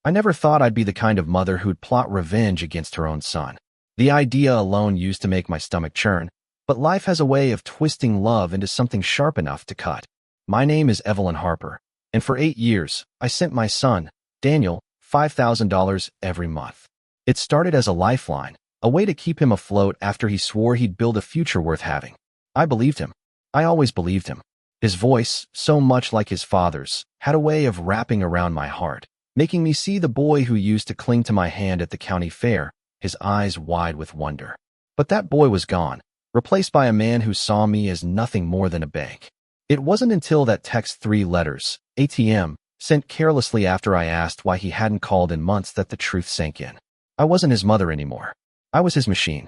I never thought I'd be the kind of mother who'd plot revenge against her own son. The idea alone used to make my stomach churn, but life has a way of twisting love into something sharp enough to cut. My name is Evelyn Harper, and for 8 years, I sent my son, Daniel, $5,000 every month. It started as a lifeline, a way to keep him afloat after he swore he'd build a future worth having. I believed him. I always believed him. His voice, so much like his father's, had a way of wrapping around my heart, making me see the boy who used to cling to my hand at the county fair, his eyes wide with wonder. But that boy was gone, replaced by a man who saw me as nothing more than a bank. It wasn't until that text 3 letters, ATM, sent carelessly after I asked why he hadn't called in months that the truth sank in. I wasn't his mother anymore. I was his machine.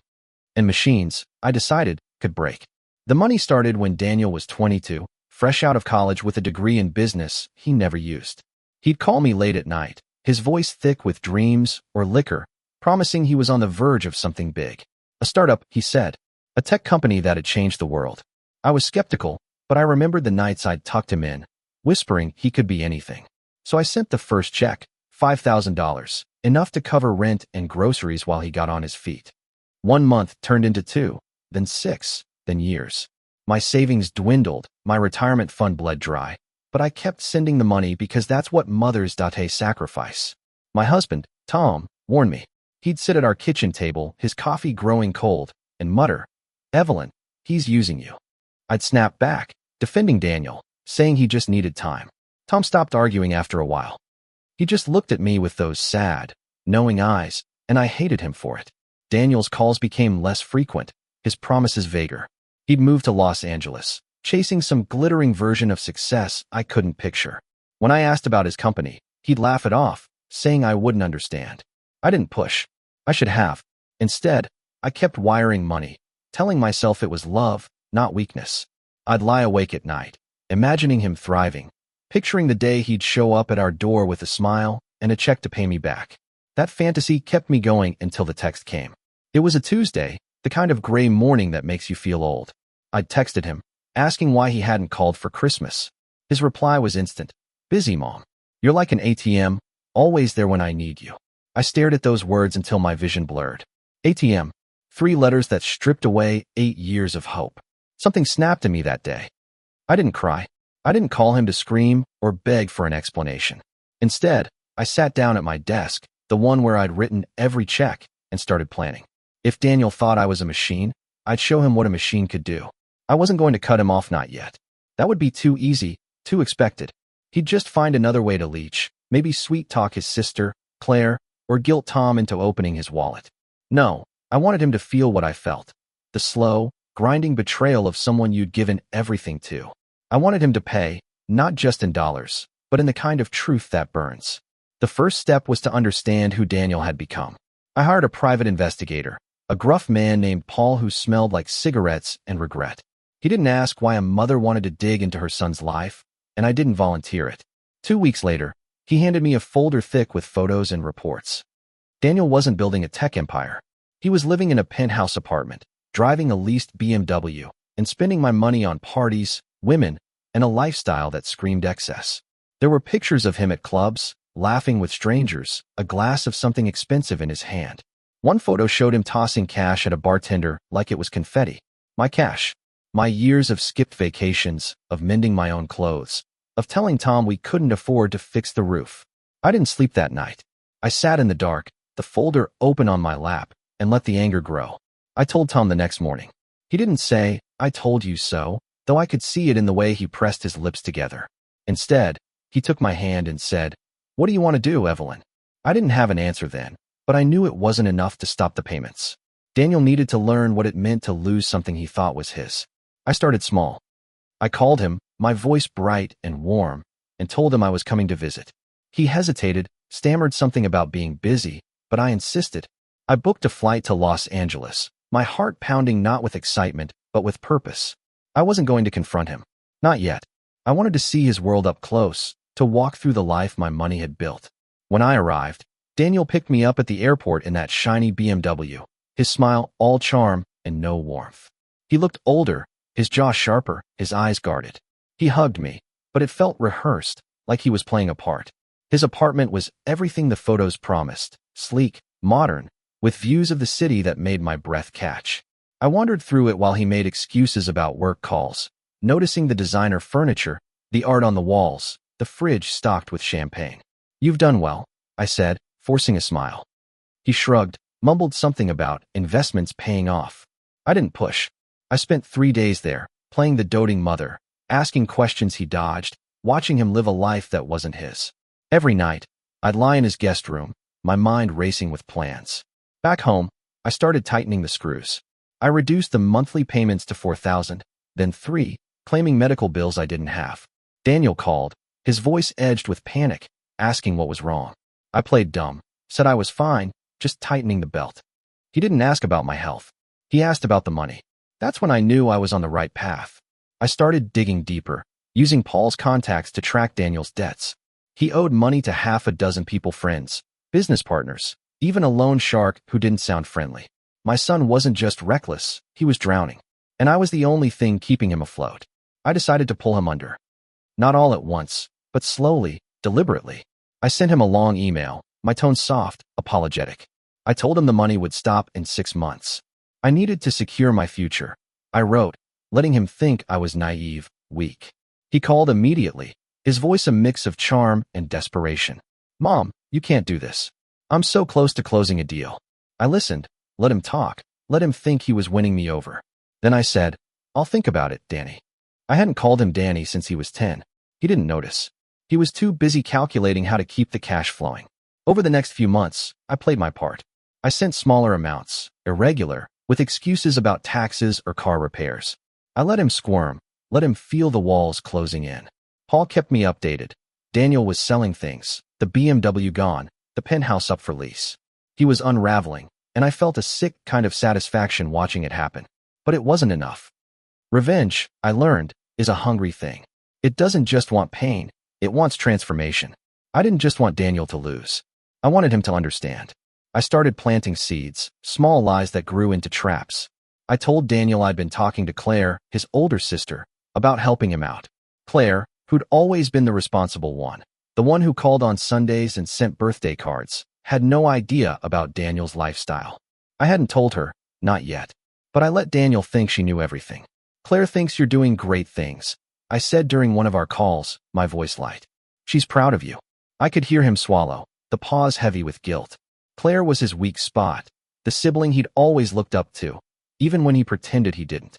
And machines, I decided, could break. The money started when Daniel was 22, fresh out of college with a degree in business he never used. He'd call me late at night, his voice thick with dreams or liquor, promising he was on the verge of something big. A startup, he said. A tech company that had changed the world. I was skeptical, but I remembered the nights I'd tucked him in, whispering he could be anything. So I sent the first check, $5,000, enough to cover rent and groceries while he got on his feet. 1 month turned into 2, then 6, then years. My savings dwindled, my retirement fund bled dry, but I kept sending the money because that's what mothers sacrifice. My husband, Tom, warned me. He'd sit at our kitchen table, his coffee growing cold, and mutter, "Evelyn, he's using you." I'd snap back, defending Daniel, saying he just needed time. Tom stopped arguing after a while. He just looked at me with those sad, knowing eyes, and I hated him for it. Daniel's calls became less frequent, his promises vaguer. He'd moved to Los Angeles, chasing some glittering version of success I couldn't picture. When I asked about his company, he'd laugh it off, saying I wouldn't understand. I didn't push. I should have. Instead, I kept wiring money, telling myself it was love, not weakness. I'd lie awake at night, imagining him thriving, picturing the day he'd show up at our door with a smile and a check to pay me back. That fantasy kept me going until the text came. It was a Tuesday, the kind of gray morning that makes you feel old. I'd texted him, asking why he hadn't called for Christmas. His reply was instant. "Busy, Mom. You're like an ATM, always there when I need you." I stared at those words until my vision blurred. ATM. 3 letters that stripped away 8 years of hope. Something snapped in me that day. I didn't cry. I didn't call him to scream or beg for an explanation. Instead, I sat down at my desk, the one where I'd written every check, and started planning. If Daniel thought I was a machine, I'd show him what a machine could do. I wasn't going to cut him off, not yet. That would be too easy, too expected. He'd just find another way to leech, maybe sweet-talk his sister, Claire, or guilt Tom into opening his wallet. No, I wanted him to feel what I felt. The slow, grinding betrayal of someone you'd given everything to. I wanted him to pay, not just in dollars, but in the kind of truth that burns. The first step was to understand who Daniel had become. I hired a private investigator, a gruff man named Paul who smelled like cigarettes and regret. He didn't ask why a mother wanted to dig into her son's life, and I didn't volunteer it. 2 weeks later, he handed me a folder thick with photos and reports. Daniel wasn't building a tech empire. He was living in a penthouse apartment, driving a leased BMW, and spending my money on parties, women, and a lifestyle that screamed excess. There were pictures of him at clubs, laughing with strangers, a glass of something expensive in his hand. One photo showed him tossing cash at a bartender like it was confetti. My cash. My years of skipped vacations, of mending my own clothes, of telling Tom we couldn't afford to fix the roof. I didn't sleep that night. I sat in the dark, the folder open on my lap, and let the anger grow. I told Tom the next morning. He didn't say, "I told you so," though I could see it in the way he pressed his lips together. Instead, he took my hand and said, "What do you want to do, Evelyn?" I didn't have an answer then, but I knew it wasn't enough to stop the payments. Daniel needed to learn what it meant to lose something he thought was his. I started small. I called him, my voice bright and warm, and told him I was coming to visit. He hesitated, stammered something about being busy, but I insisted. I booked a flight to Los Angeles, my heart pounding not with excitement, but with purpose. I wasn't going to confront him. Not yet. I wanted to see his world up close, to walk through the life my money had built. When I arrived, Daniel picked me up at the airport in that shiny BMW, his smile all charm and no warmth. He looked older, his jaw sharper, his eyes guarded. He hugged me, but it felt rehearsed, like he was playing a part. His apartment was everything the photos promised, sleek, modern, with views of the city that made my breath catch. I wandered through it while he made excuses about work calls, noticing the designer furniture, the art on the walls, the fridge stocked with champagne. "You've done well," I said, forcing a smile. He shrugged, mumbled something about investments paying off. I didn't push. I spent 3 days there, playing the doting mother, asking questions he dodged, watching him live a life that wasn't his. Every night, I'd lie in his guest room, my mind racing with plans. Back home, I started tightening the screws. I reduced the monthly payments to $4,000, then 3, claiming medical bills I didn't have. Daniel called, his voice edged with panic, asking what was wrong. I played dumb, said I was fine, just tightening the belt. He didn't ask about my health. He asked about the money. That's when I knew I was on the right path. I started digging deeper, using Paul's contacts to track Daniel's debts. He owed money to half a dozen people, friends, business partners, even a loan shark who didn't sound friendly. My son wasn't just reckless, he was drowning. And I was the only thing keeping him afloat. I decided to pull him under. Not all at once, but slowly, deliberately. I sent him a long email, my tone soft, apologetic. I told him the money would stop in 6 months. I needed to secure my future. I wrote, letting him think I was naive, weak. He called immediately, his voice a mix of charm and desperation. "Mom, you can't do this. I'm so close to closing a deal." I listened, let him talk, let him think he was winning me over. Then I said, "I'll think about it, Danny." I hadn't called him Danny since he was 10. He didn't notice. He was too busy calculating how to keep the cash flowing. Over the next few months, I played my part. I sent smaller amounts, irregular, with excuses about taxes or car repairs. I let him squirm, let him feel the walls closing in. Paul kept me updated. Daniel was selling things, the BMW gone, the penthouse up for lease. He was unraveling, and I felt a sick kind of satisfaction watching it happen. But it wasn't enough. Revenge, I learned, is a hungry thing. It doesn't just want pain, it wants transformation. I didn't just want Daniel to lose. I wanted him to understand. I started planting seeds, small lies that grew into traps. I told Daniel I'd been talking to Claire, his older sister, about helping him out. Claire, who'd always been the responsible one, the one who called on Sundays and sent birthday cards, had no idea about Daniel's lifestyle. I hadn't told her, not yet. But I let Daniel think she knew everything. "Claire thinks you're doing great things," I said during one of our calls, my voice light. "She's proud of you." I could hear him swallow, the pause heavy with guilt. Claire was his weak spot, the sibling he'd always looked up to, even when he pretended he didn't.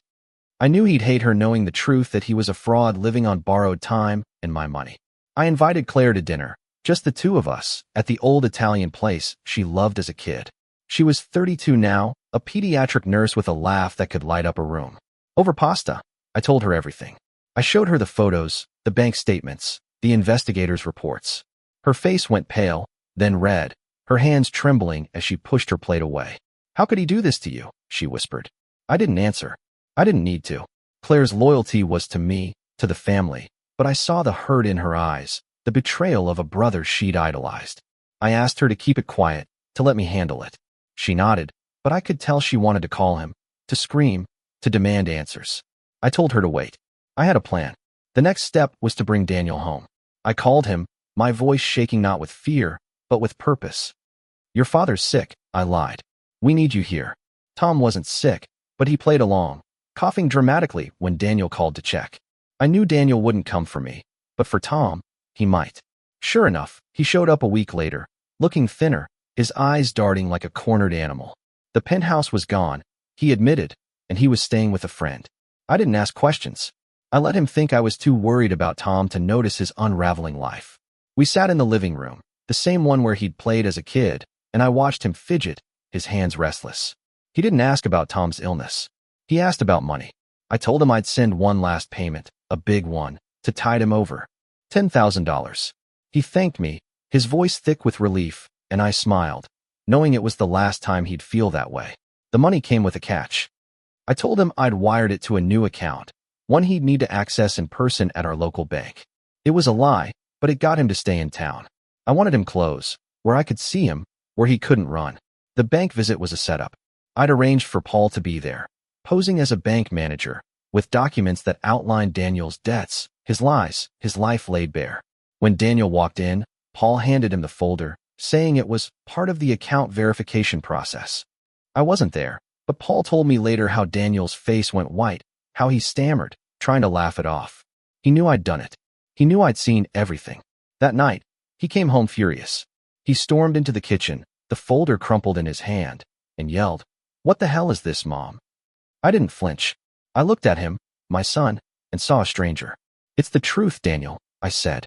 I knew he'd hate her knowing the truth that he was a fraud living on borrowed time and my money. I invited Claire to dinner, just the two of us, at the old Italian place she loved as a kid. She was 32 now, a pediatric nurse with a laugh that could light up a room. Over pasta, I told her everything. I showed her the photos, the bank statements, the investigators' reports. Her face went pale, then red, her hands trembling as she pushed her plate away. "How could he do this to you?" she whispered. I didn't answer. I didn't need to. Claire's loyalty was to me, to the family, but I saw the hurt in her eyes, the betrayal of a brother she'd idolized. I asked her to keep it quiet, to let me handle it. She nodded, but I could tell she wanted to call him, to scream, to demand answers. I told her to wait. I had a plan. The next step was to bring Daniel home. I called him, my voice shaking not with fear, but with purpose. "Your father's sick," I lied. "We need you here." Tom wasn't sick, but he played along, coughing dramatically when Daniel called to check. I knew Daniel wouldn't come for me, but for Tom, he might. Sure enough, he showed up a week later, looking thinner, his eyes darting like a cornered animal. The penthouse was gone, he admitted, and he was staying with a friend. I didn't ask questions. I let him think I was too worried about Tom to notice his unraveling life. We sat in the living room, the same one where he'd played as a kid, and I watched him fidget, his hands restless. He didn't ask about Tom's illness. He asked about money. I told him I'd send one last payment, a big one, to tide him over. $10,000. He thanked me, his voice thick with relief, and I smiled, knowing it was the last time he'd feel that way. The money came with a catch. I told him I'd wired it to a new account, one he'd need to access in person at our local bank. It was a lie, but it got him to stay in town. I wanted him close, where I could see him, where he couldn't run. The bank visit was a setup. I'd arranged for Paul to be there, posing as a bank manager, with documents that outlined Daniel's debts, his lies, his life laid bare. When Daniel walked in, Paul handed him the folder, saying it was part of the account verification process. I wasn't there, but Paul told me later how Daniel's face went white, how he stammered, trying to laugh it off. He knew I'd done it. He knew I'd seen everything. That night, he came home furious. He stormed into the kitchen, the folder crumpled in his hand, and yelled, "What the hell is this, Mom?" I didn't flinch. I looked at him, my son, and saw a stranger. "It's the truth, Daniel," I said.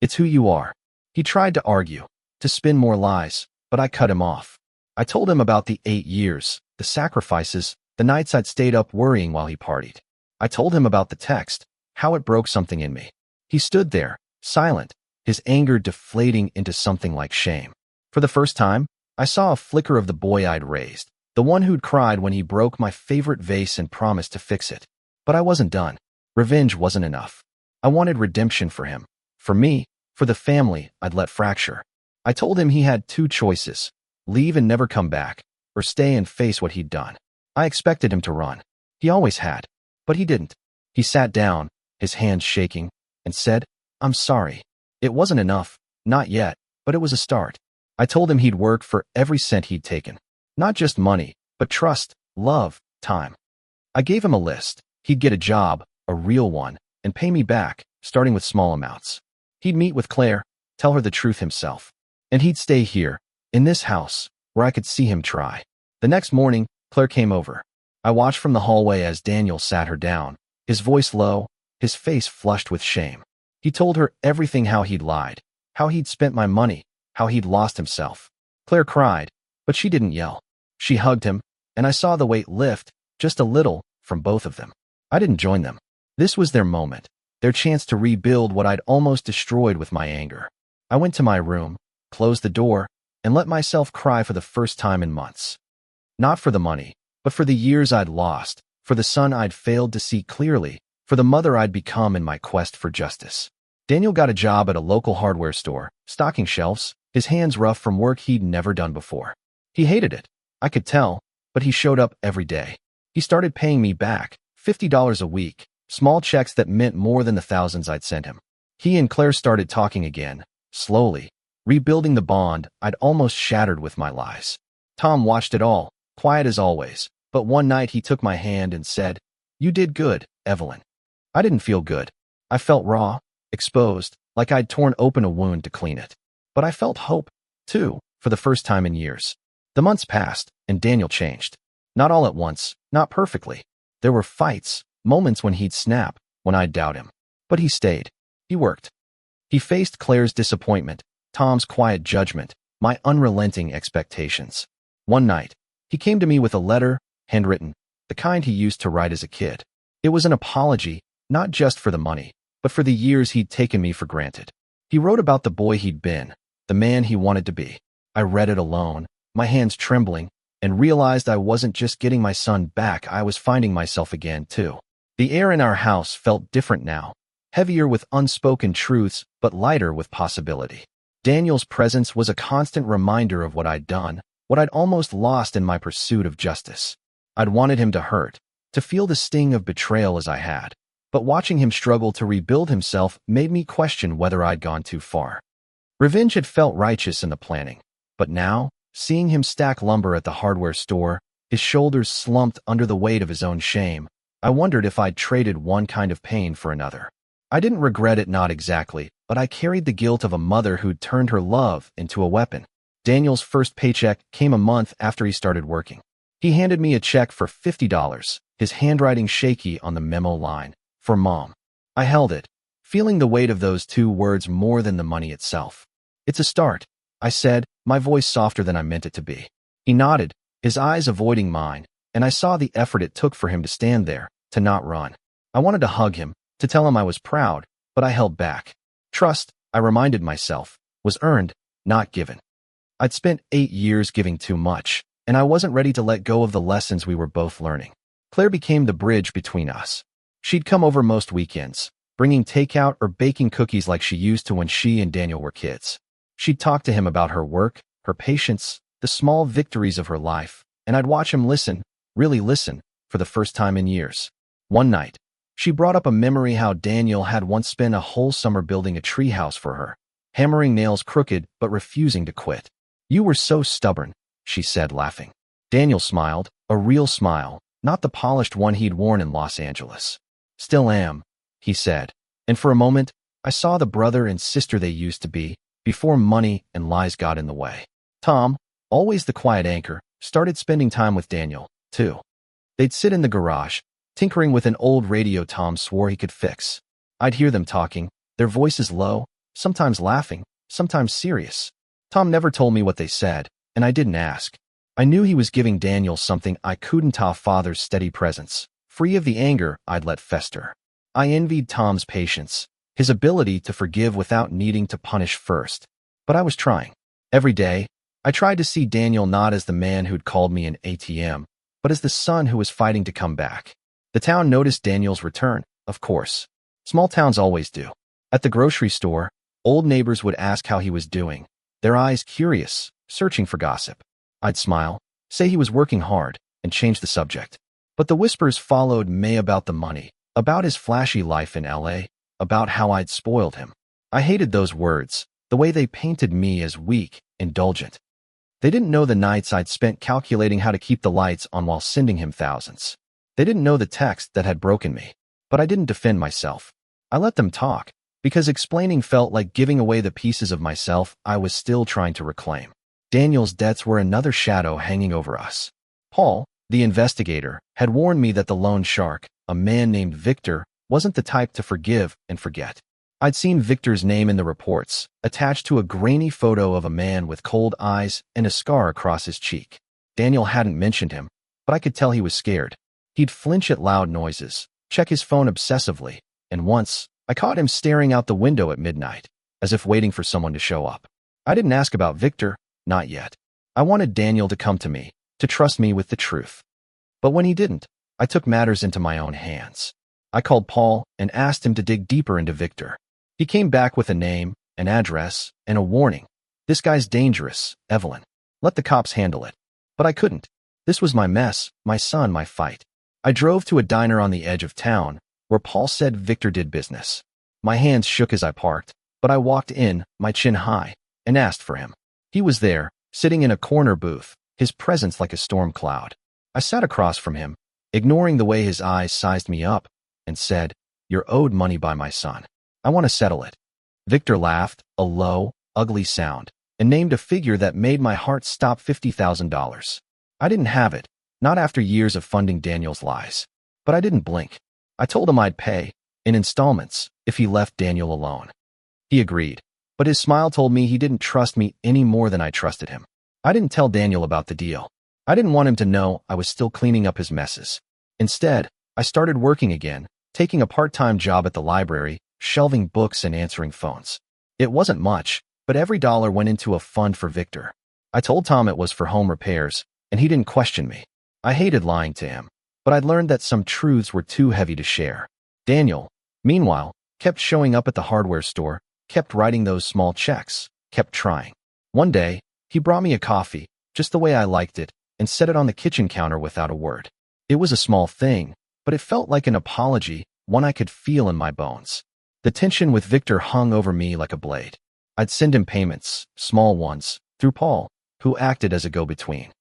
"It's who you are." He tried to argue, to spin more lies, but I cut him off. I told him about the 8 years, the sacrifices, the nights I'd stayed up worrying while he partied. I told him about the text, how it broke something in me. He stood there, silent, his anger deflating into something like shame. For the first time, I saw a flicker of the boy I'd raised, the one who'd cried when he broke my favorite vase and promised to fix it. But I wasn't done. Revenge wasn't enough. I wanted redemption for him, for me, for the family I'd let fracture. I told him he had 2 choices, leave and never come back, or stay and face what he'd done. I expected him to run. He always had. But he didn't. He sat down, his hands shaking, and said, "I'm sorry. It wasn't enough, not yet, but it was a start." I told him he'd work for every cent he'd taken. Not just money, but trust, love, time. I gave him a list. He'd get a job, a real one, and pay me back, starting with small amounts. He'd meet with Claire, tell her the truth himself. And he'd stay here, in this house, where I could see him try. The next morning, Claire came over. I watched from the hallway as Daniel sat her down, his voice low, his face flushed with shame. He told her everything, how he'd lied, how he'd spent my money, how he'd lost himself. Claire cried, but she didn't yell. She hugged him, and I saw the weight lift, just a little, from both of them. I didn't join them. This was their moment, their chance to rebuild what I'd almost destroyed with my anger. I went to my room, closed the door, and let myself cry for the first time in months. Not for the money, but for the years I'd lost, for the son I'd failed to see clearly, for the mother I'd become in my quest for justice. Daniel got a job at a local hardware store, stocking shelves, his hands rough from work he'd never done before. He hated it, I could tell, but he showed up every day. He started paying me back, $50 a week, small checks that meant more than the thousands I'd sent him. He and Claire started talking again, slowly, rebuilding the bond I'd almost shattered with my lies. Tom watched it all, quiet as always, but one night he took my hand and said, "You did good, Evelyn." I didn't feel good. I felt raw, exposed, like I'd torn open a wound to clean it. But I felt hope, too, for the first time in years. The months passed, and Daniel changed. Not all at once, not perfectly. There were fights, moments when he'd snap, when I'd doubt him. But he stayed. He worked. He faced Claire's disappointment, Tom's quiet judgment, my unrelenting expectations. One night, he came to me with a letter, handwritten, the kind he used to write as a kid. It was an apology, not just for the money, but for the years he'd taken me for granted. He wrote about the boy he'd been, the man he wanted to be. I read it alone, my hands trembling, and realized I wasn't just getting my son back, I was finding myself again, too. The air in our house felt different now, heavier with unspoken truths, but lighter with possibility. Daniel's presence was a constant reminder of what I'd done, what I'd almost lost in my pursuit of justice. I'd wanted him to hurt, to feel the sting of betrayal as I had, but watching him struggle to rebuild himself made me question whether I'd gone too far. Revenge had felt righteous in the planning, but now, seeing him stack lumber at the hardware store, his shoulders slumped under the weight of his own shame, I wondered if I'd traded one kind of pain for another. I didn't regret it, not exactly, but I carried the guilt of a mother who'd turned her love into a weapon. Daniel's first paycheck came a month after he started working. He handed me a check for $50, his handwriting shaky on the memo line, for Mom. I held it, feeling the weight of those 2 words more than the money itself. "It's a start," I said, my voice softer than I meant it to be. He nodded, his eyes avoiding mine, and I saw the effort it took for him to stand there, to not run. I wanted to hug him, to tell him I was proud, but I held back. Trust, I reminded myself, was earned, not given. I'd spent 8 years giving too much, and I wasn't ready to let go of the lessons we were both learning. Claire became the bridge between us. She'd come over most weekends, bringing takeout or baking cookies like she used to when she and Daniel were kids. She'd talk to him about her work, her patience, the small victories of her life, and I'd watch him listen, really listen, for the first time in years. One night, she brought up a memory how Daniel had once spent a whole summer building a treehouse for her. hammering nails crooked but refusing to quit. "You were so stubborn," she said, laughing. Daniel smiled, a real smile, not the polished one he'd worn in Los Angeles. "Still am," he said, and for a moment, I saw the brother and sister they used to be, before money and lies got in the way. Tom, always the quiet anchor, started spending time with Daniel, too. They'd sit in the garage, tinkering with an old radio Tom swore he could fix. I'd hear them talking, their voices low, sometimes laughing, sometimes serious. Tom never told me what they said, and I didn't ask. I knew he was giving Daniel something I couldn't tell father's steady presence, free of the anger I'd let fester. I envied Tom's patience, his ability to forgive without needing to punish first. But I was trying. Every day, I tried to see Daniel not as the man who'd called me an ATM, but as the son who was fighting to come back. The town noticed Daniel's return, of course. Small towns always do. At the grocery store, old neighbors would ask how he was doing, their eyes curious, searching for gossip. I'd smile, say he was working hard, and change the subject. But the whispers followed May about the money, about his flashy life in LA, about how I'd spoiled him. I hated those words, the way they painted me as weak, indulgent. They didn't know the nights I'd spent calculating how to keep the lights on while sending him thousands. They didn't know the text that had broken me. But I didn't defend myself. I let them talk, because explaining felt like giving away the pieces of myself I was still trying to reclaim. Daniel's debts were another shadow hanging over us. Paul, the investigator, had warned me that the loan shark, a man named Victor, wasn't the type to forgive and forget. I'd seen Victor's name in the reports, attached to a grainy photo of a man with cold eyes and a scar across his cheek. Daniel hadn't mentioned him, but I could tell he was scared. He'd flinch at loud noises, check his phone obsessively, and once, I caught him staring out the window at midnight, as if waiting for someone to show up. I didn't ask about Victor, not yet. I wanted Daniel to come to me, to trust me with the truth. But when he didn't, I took matters into my own hands. I called Paul and asked him to dig deeper into Victor. He came back with a name, an address, and a warning. "This guy's dangerous, Evelyn. Let the cops handle it." But I couldn't. This was my mess, my son, my fight. I drove to a diner on the edge of town, where Paul said Victor did business. My hands shook as I parked, but I walked in, my chin high, and asked for him. He was there, sitting in a corner booth, his presence like a storm cloud. I sat across from him, ignoring the way his eyes sized me up, and said, "You're owed money by my son. I want to settle it." Victor laughed, a low, ugly sound, and named a figure that made my heart stop. $50,000. I didn't have it, not after years of funding Daniel's lies. But I didn't blink. I told him I'd pay, in installments, if he left Daniel alone. He agreed, but his smile told me he didn't trust me any more than I trusted him. I didn't tell Daniel about the deal. I didn't want him to know I was still cleaning up his messes. Instead, I started working again, taking a part-time job at the library, shelving books and answering phones. It wasn't much, but every dollar went into a fund for Victor. I told Tom it was for home repairs, and he didn't question me. I hated lying to him, but I'd learned that some truths were too heavy to share. Daniel, meanwhile, kept showing up at the hardware store, kept writing those small checks, kept trying. One day, he brought me a coffee, just the way I liked it, and set it on the kitchen counter without a word. It was a small thing, but it felt like an apology, one I could feel in my bones. The tension with Victor hung over me like a blade. I'd send him payments, small ones, through Paul, who acted as a go-between.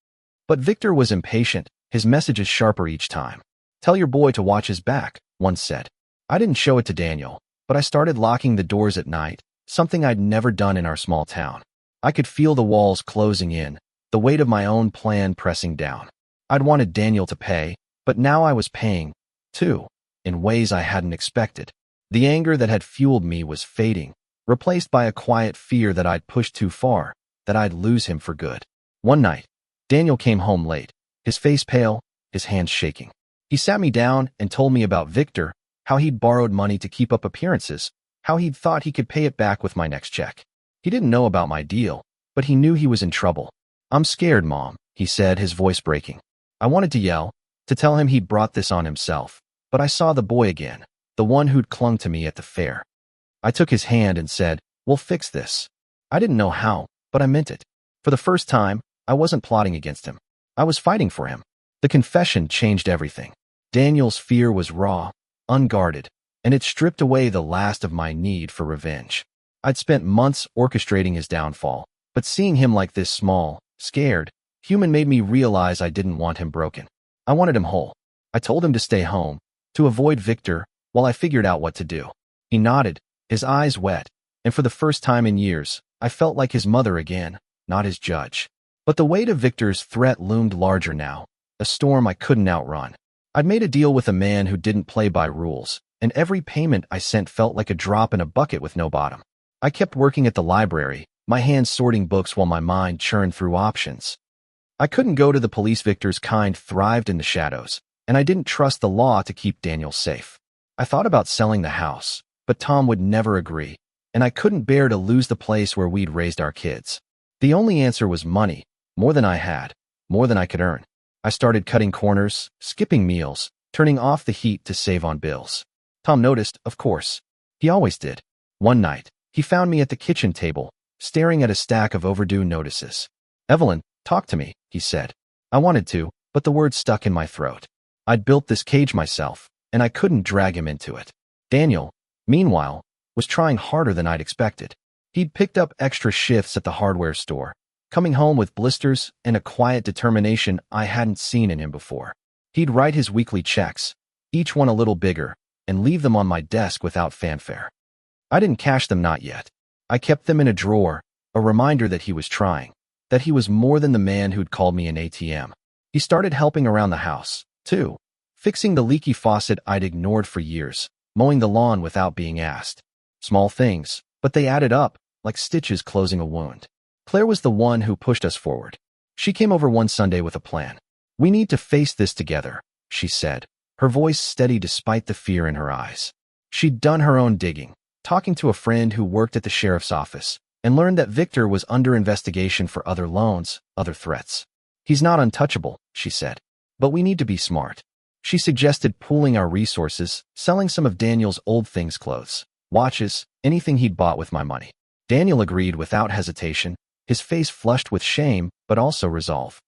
But Victor was impatient, his messages sharper each time. "Tell your boy to watch his back," one said. I didn't show it to Daniel, but I started locking the doors at night, something I'd never done in our small town. I could feel the walls closing in, the weight of my own plan pressing down. I'd wanted Daniel to pay, but now I was paying, too, in ways I hadn't expected. The anger that had fueled me was fading, replaced by a quiet fear that I'd pushed too far, that I'd lose him for good. One night, Daniel came home late, his face pale, his hands shaking. He sat me down and told me about Victor, how he'd borrowed money to keep up appearances, how he'd thought he could pay it back with my next check. He didn't know about my deal, but he knew he was in trouble. "I'm scared, Mom," he said, his voice breaking. I wanted to yell, to tell him he'd brought this on himself, but I saw the boy again, the one who'd clung to me at the fair. I took his hand and said, "We'll fix this." I didn't know how, but I meant it. For the first time, I wasn't plotting against him. I was fighting for him. The confession changed everything. Daniel's fear was raw, unguarded, and it stripped away the last of my need for revenge. I'd spent months orchestrating his downfall, but seeing him like this small, scared, human made me realize I didn't want him broken. I wanted him whole. I told him to stay home, to avoid Victor, while I figured out what to do. He nodded, his eyes wet, and for the first time in years, I felt like his mother again, not his judge. But the weight of Victor's threat loomed larger now, a storm I couldn't outrun. I'd made a deal with a man who didn't play by rules, and every payment I sent felt like a drop in a bucket with no bottom. I kept working at the library, my hands sorting books while my mind churned through options. I couldn't go to the police. Victor's kind thrived in the shadows, and I didn't trust the law to keep Daniel safe. I thought about selling the house, but Tom would never agree, and I couldn't bear to lose the place where we'd raised our kids. The only answer was money, more than I had, more than I could earn. I started cutting corners, skipping meals, turning off the heat to save on bills. Tom noticed, of course. He always did. One night, he found me at the kitchen table, staring at a stack of overdue notices. "Evelyn, talk to me," he said. I wanted to, but the words stuck in my throat. I'd built this cage myself, and I couldn't drag him into it. Daniel, meanwhile, was trying harder than I'd expected. He'd picked up extra shifts at the hardware store, coming home with blisters and a quiet determination I hadn't seen in him before. He'd write his weekly checks, each one a little bigger, and leave them on my desk without fanfare. I didn't cash them, not yet. I kept them in a drawer, a reminder that he was trying, that he was more than the man who'd called me an ATM. He started helping around the house, too, fixing the leaky faucet I'd ignored for years, mowing the lawn without being asked. Small things, but they added up, like stitches closing a wound. Claire was the one who pushed us forward. She came over one Sunday with a plan. "We need to face this together," she said, her voice steady despite the fear in her eyes. She'd done her own digging, talking to a friend who worked at the sheriff's office, and learned that Victor was under investigation for other loans, other threats. "He's not untouchable," she said, "but we need to be smart." She suggested pooling our resources, selling some of Daniel's old things, clothes, watches, anything he'd bought with my money. Daniel agreed without hesitation, his face flushed with shame, but also resolve.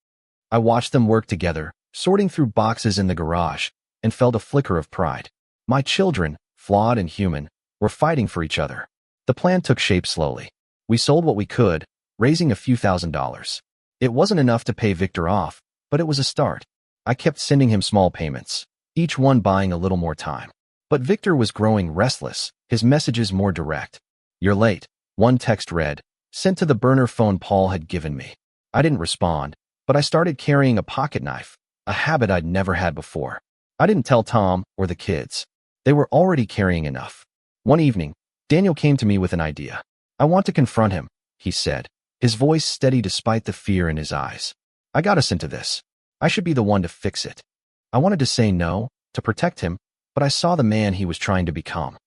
I watched them work together, sorting through boxes in the garage, and felt a flicker of pride. My children, flawed and human, were fighting for each other. The plan took shape slowly. We sold what we could, raising a few $1,000s. It wasn't enough to pay Victor off, but it was a start. I kept sending him small payments, each one buying a little more time. But Victor was growing restless, his messages more direct. "You're late," one text read, sent to the burner phone Paul had given me. I didn't respond, but I started carrying a pocket knife, a habit I'd never had before. I didn't tell Tom or the kids. They were already carrying enough. One evening, Daniel came to me with an idea. "I want to confront him," he said, his voice steady despite the fear in his eyes. "I got us into this. I should be the one to fix it." I wanted to say no, to protect him, but I saw the man he was trying to become.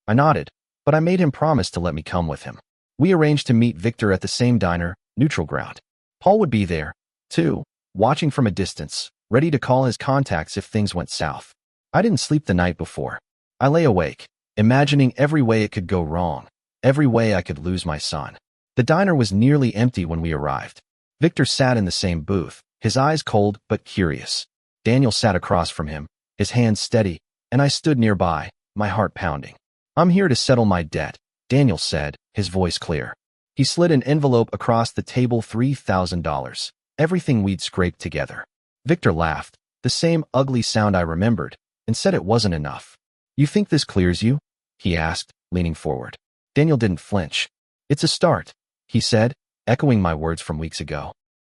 I nodded, but I made him promise to let me come with him. We arranged to meet Victor at the same diner, Neutral Ground. Paul would be there, too, watching from a distance, ready to call his contacts if things went south. I didn't sleep the night before. I lay awake, imagining every way it could go wrong, every way I could lose my son. The diner was nearly empty when we arrived. Victor sat in the same booth, his eyes cold but curious. Daniel sat across from him, his hands steady, and I stood nearby, my heart pounding. "I'm here to settle my debt," Daniel said, his voice clear. He slid an envelope across the table, $3,000, everything we'd scraped together. Victor laughed, the same ugly sound I remembered, and said it wasn't enough. "You think this clears you?" he asked, leaning forward. Daniel didn't flinch. "It's a start," he said, echoing my words from weeks ago.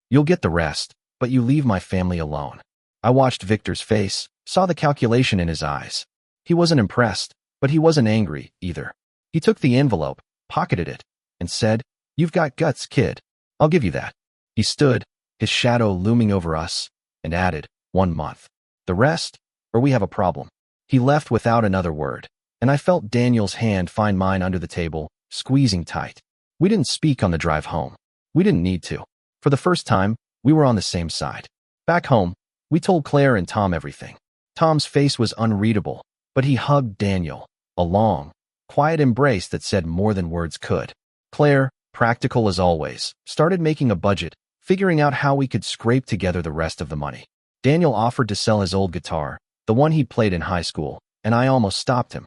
"You'll get the rest, but you leave my family alone." I watched Victor's face, saw the calculation in his eyes. He wasn't impressed, but he wasn't angry, either. He took the envelope, pocketed it, and said, "You've got guts, kid. I'll give you that." He stood, his shadow looming over us, and added, "1 month. The rest, or we have a problem." He left without another word, and I felt Daniel's hand find mine under the table, squeezing tight. We didn't speak on the drive home. We didn't need to. For the first time, we were on the same side. Back home, we told Claire and Tom everything. Tom's face was unreadable, but he hugged Daniel, a long, quiet embrace that said more than words could. Claire, practical as always, started making a budget, figuring out how we could scrape together the rest of the money. Daniel offered to sell his old guitar, the one he'd played in high school, and I almost stopped him.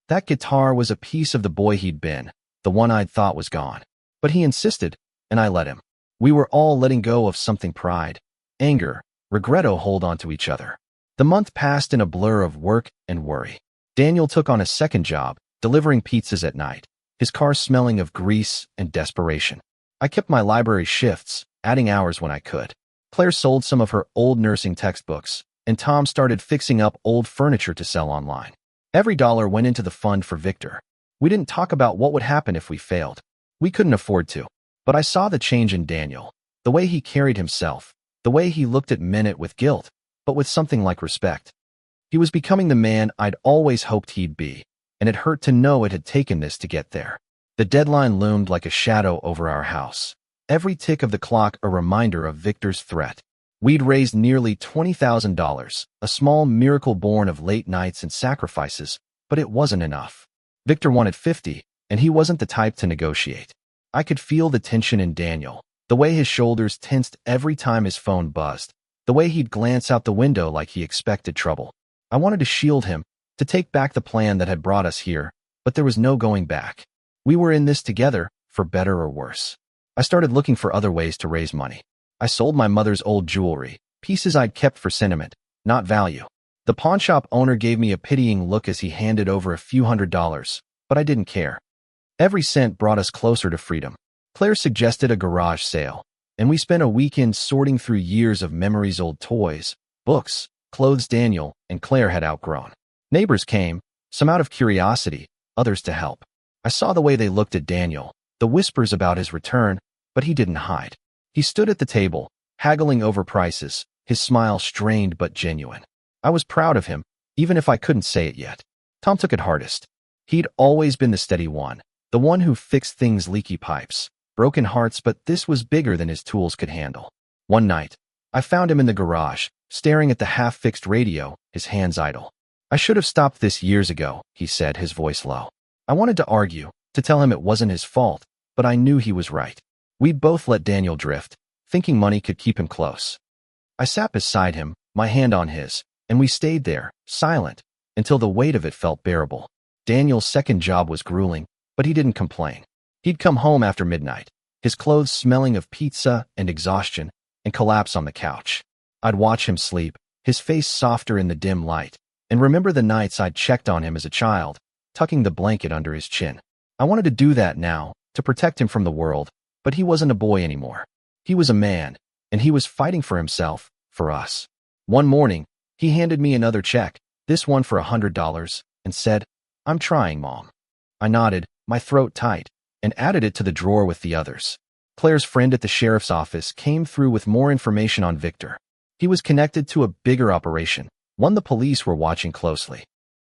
That guitar was a piece of the boy he'd been, the one I'd thought was gone. But he insisted, and I let him. We were all letting go of something: pride, anger, regretto hold on to each other. The month passed in a blur of work and worry. Daniel took on a second job, delivering pizzas at night, his car smelling of grease and desperation. I kept my library shifts, adding hours when I could. Claire sold some of her old nursing textbooks, and Tom started fixing up old furniture to sell online. Every dollar went into the fund for Victor. We didn't talk about what would happen if we failed. We couldn't afford to. But I saw the change in Daniel, the way he carried himself, the way he looked at men with guilt, but with something like respect. He was becoming the man I'd always hoped he'd be, and it hurt to know it had taken this to get there. The deadline loomed like a shadow over our house. Every tick of the clock a reminder of Victor's threat. We'd raised nearly $20,000, a small miracle born of late nights and sacrifices, but it wasn't enough. Victor wanted 50, and he wasn't the type to negotiate. I could feel the tension in Daniel, the way his shoulders tensed every time his phone buzzed, the way he'd glance out the window like he expected trouble. I wanted to shield him, to take back the plan that had brought us here, but there was no going back. We were in this together, for better or worse. I started looking for other ways to raise money. I sold my mother's old jewelry, pieces I'd kept for sentiment, not value. The pawnshop owner gave me a pitying look as he handed over a few $100s, but I didn't care. Every cent brought us closer to freedom. Claire suggested a garage sale, and we spent a weekend sorting through years of memories: old toys, books, clothes Daniel and Claire had outgrown. Neighbors came, some out of curiosity, others to help. I saw the way they looked at Daniel, the whispers about his return, but he didn't hide. He stood at the table, haggling over prices, his smile strained but genuine. I was proud of him, even if I couldn't say it yet. Tom took it hardest. He'd always been the steady one, the one who fixed things: leaky pipes, broken hearts, but this was bigger than his tools could handle. One night, I found him in the garage, staring at the half-fixed radio, his hands idle. "I should have stopped this years ago," he said, his voice low. I wanted to argue, to tell him it wasn't his fault, but I knew he was right. We'd both let Daniel drift, thinking money could keep him close. I sat beside him, my hand on his, and we stayed there, silent, until the weight of it felt bearable. Daniel's second job was grueling, but he didn't complain. He'd come home after midnight, his clothes smelling of pizza and exhaustion, and collapse on the couch. I'd watch him sleep, his face softer in the dim light, and remember the nights I'd checked on him as a child, tucking the blanket under his chin. I wanted to do that now, to protect him from the world, but he wasn't a boy anymore. He was a man, and he was fighting for himself, for us. One morning, he handed me another check, this one for $100, and said, "I'm trying, Mom." I nodded, my throat tight, and added it to the drawer with the others. Claire's friend at the sheriff's office came through with more information on Victor. He was connected to a bigger operation, one the police were watching closely.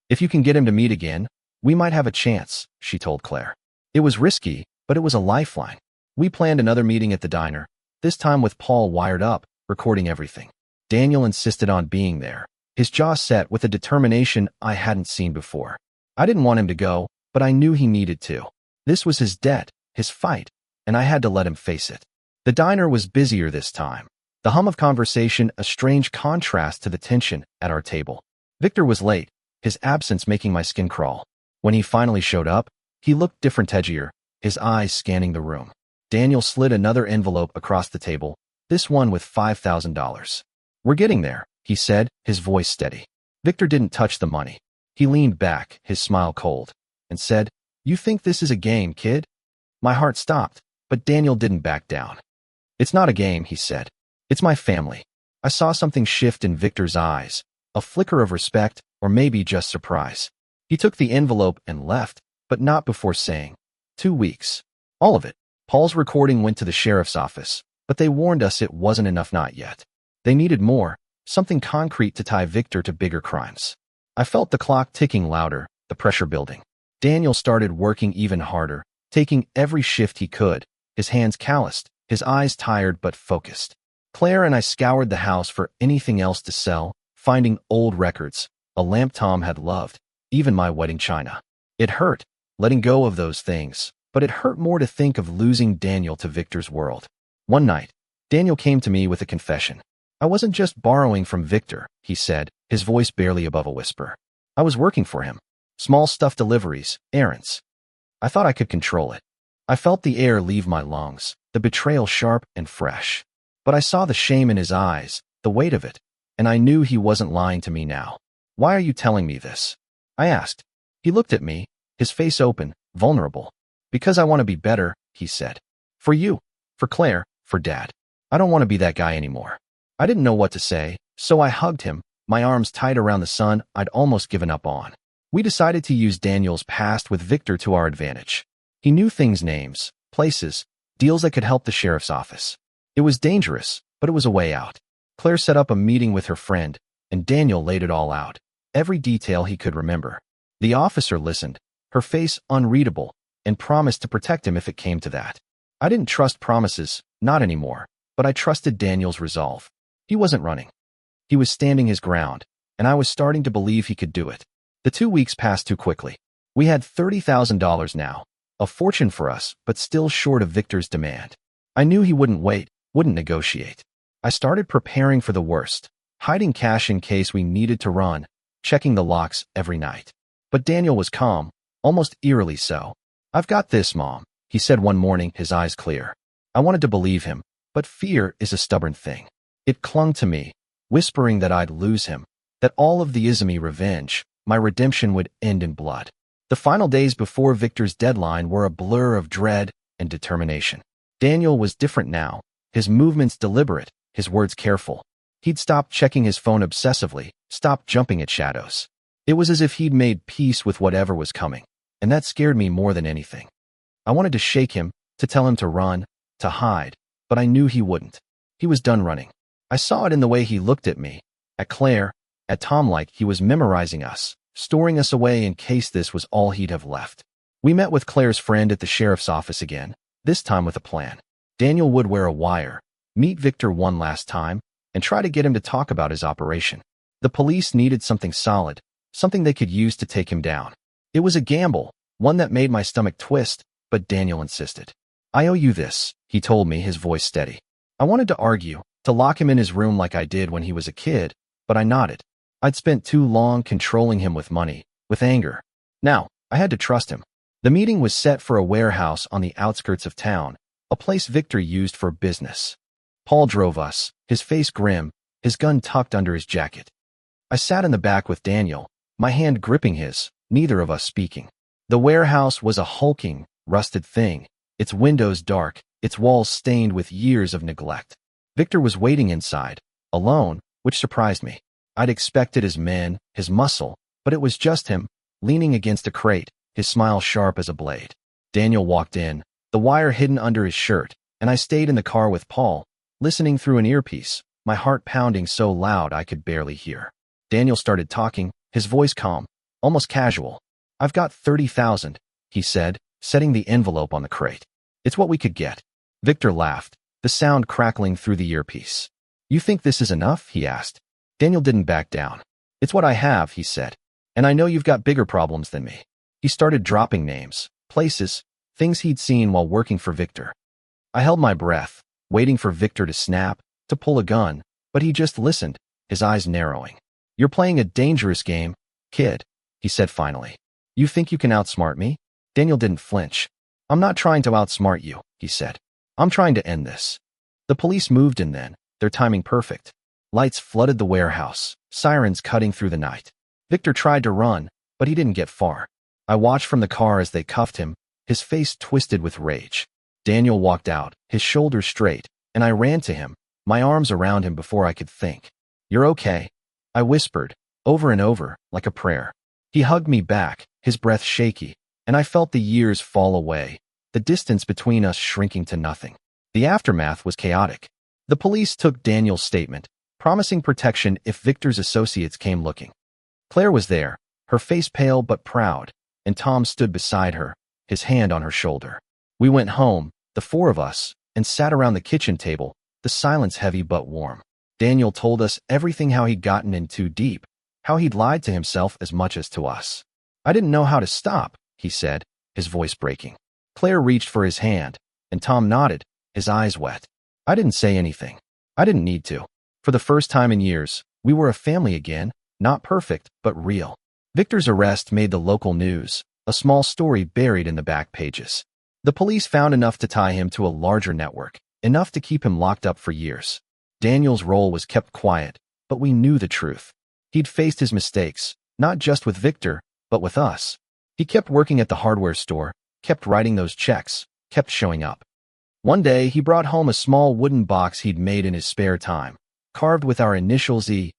"If you can get him to meet again, we might have a chance," she told Claire. It was risky, but it was a lifeline. We planned another meeting at the diner, this time with Paul wired up, recording everything. Daniel insisted on being there, his jaw set with a determination I hadn't seen before. I didn't want him to go, but I knew he needed to. This was his debt, his fight, and I had to let him face it. The diner was busier this time, the hum of conversation a strange contrast to the tension at our table. Victor was late, his absence making my skin crawl. When he finally showed up, he looked different, edgier, his eyes scanning the room. Daniel slid another envelope across the table, this one with $5,000. "We're getting there," he said, his voice steady. Victor didn't touch the money. He leaned back, his smile cold, and said, "You think this is a game, kid?" My heart stopped, but Daniel didn't back down. "It's not a game," he said. "It's my family." I saw something shift in Victor's eyes, a flicker of respect, or maybe just surprise. He took the envelope and left, but not before saying, 2 weeks. All of it. Paul's recording went to the sheriff's office, but they warned us it wasn't enough, not yet. They needed more, something concrete to tie Victor to bigger crimes. I felt the clock ticking louder, the pressure building. Daniel started working even harder, taking every shift he could, his hands calloused, his eyes tired but focused. Claire and I scoured the house for anything else to sell, finding old records, a lamp Tom had loved, even my wedding china. It hurt, letting go of those things, but it hurt more to think of losing Daniel to Victor's world. One night, Daniel came to me with a confession. "I wasn't just borrowing from Victor," he said, his voice barely above a whisper. "I was working for him. Small stuff deliveries, errands. I thought I could control it. I felt the air leave my lungs, the betrayal sharp and fresh. But I saw the shame in his eyes, the weight of it, and I knew he wasn't lying to me now. Why are you telling me this? I asked. He looked at me, his face open, vulnerable. Because I want to be better, he said. For you, for Claire, for Dad. I don't want to be that guy anymore. I didn't know what to say, so I hugged him, my arms tight around the son I'd almost given up on. We decided to use Daniel's past with Victor to our advantage. He knew things, names, places, deals that could help the sheriff's office. It was dangerous, but it was a way out. Claire set up a meeting with her friend, and Daniel laid it all out, every detail he could remember. The officer listened, her face unreadable, and promised to protect him if it came to that. I didn't trust promises, not anymore, but I trusted Daniel's resolve. He wasn't running. He was standing his ground, and I was starting to believe he could do it. The 2 weeks passed too quickly. We had $30,000 now, a fortune for us, but still short of Victor's demand. I knew he wouldn't wait, wouldn't negotiate. I started preparing for the worst, hiding cash in case we needed to run, checking the locks every night. But Daniel was calm, almost eerily so. I've got this, Mom, he said one morning, his eyes clear. I wanted to believe him, but fear is a stubborn thing. It clung to me, whispering that I'd lose him, that all of the Izumi revenge, my redemption would end in blood. The final days before Victor's deadline were a blur of dread and determination. Daniel was different now, his movements deliberate, his words careful. He'd stopped checking his phone obsessively, stopped jumping at shadows. It was as if he'd made peace with whatever was coming, and that scared me more than anything. I wanted to shake him, to tell him to run, to hide, but I knew he wouldn't. He was done running. I saw it in the way he looked at me, at Claire, at Tom, like he was memorizing us, storing us away in case this was all he'd have left. We met with Claire's friend at the sheriff's office again, this time with a plan. Daniel would wear a wire, meet Victor one last time, and try to get him to talk about his operation. The police needed something solid, something they could use to take him down. It was a gamble, one that made my stomach twist, but Daniel insisted. I owe you this, he told me, his voice steady. I wanted to argue, to lock him in his room like I did when he was a kid, but I nodded. I'd spent too long controlling him with money, with anger. Now, I had to trust him. The meeting was set for a warehouse on the outskirts of town, a place Victor used for business. Paul drove us, his face grim, his gun tucked under his jacket. I sat in the back with Daniel, my hand gripping his, neither of us speaking. The warehouse was a hulking, rusted thing, its windows dark, its walls stained with years of neglect. Victor was waiting inside, alone, which surprised me. I'd expected his men, his muscle, but it was just him, leaning against a crate, his smile sharp as a blade. Daniel walked in, the wire hidden under his shirt, and I stayed in the car with Paul, listening through an earpiece, my heart pounding so loud I could barely hear. Daniel started talking, his voice calm, almost casual. I've got 30,000, he said, setting the envelope on the crate. It's what we could get. Victor laughed, the sound crackling through the earpiece. You think this is enough? He asked. Daniel didn't back down. It's what I have, he said. And I know you've got bigger problems than me. He started dropping names, places, things he'd seen while working for Victor. I held my breath, waiting for Victor to snap, to pull a gun, but he just listened, his eyes narrowing. You're playing a dangerous game, kid, he said finally. You think you can outsmart me? Daniel didn't flinch. I'm not trying to outsmart you, he said. I'm trying to end this. The police moved in then, their timing perfect. Lights flooded the warehouse, sirens cutting through the night. Victor tried to run, but he didn't get far. I watched from the car as they cuffed him, his face twisted with rage. Daniel walked out, his shoulders straight, and I ran to him, my arms around him before I could think. You're okay, I whispered, over and over, like a prayer. He hugged me back, his breath shaky, and I felt the years fall away, the distance between us shrinking to nothing. The aftermath was chaotic. The police took Daniel's statement, promising protection if Victor's associates came looking. Claire was there, her face pale but proud, and Tom stood beside her, his hand on her shoulder. We went home, the four of us, and sat around the kitchen table, the silence heavy but warm. Daniel told us everything, how he'd gotten in too deep, how he'd lied to himself as much as to us. I didn't know how to stop, he said, his voice breaking. Claire reached for his hand, and Tom nodded, his eyes wet. I didn't say anything. I didn't need to. For the first time in years, we were a family again, not perfect, but real. Victor's arrest made the local news, a small story buried in the back pages. The police found enough to tie him to a larger network, enough to keep him locked up for years. Daniel's role was kept quiet, but we knew the truth. He'd faced his mistakes, not just with Victor, but with us. He kept working at the hardware store, kept writing those checks, kept showing up. One day, he brought home a small wooden box he'd made in his spare time, carved with our initials E.T.C.D.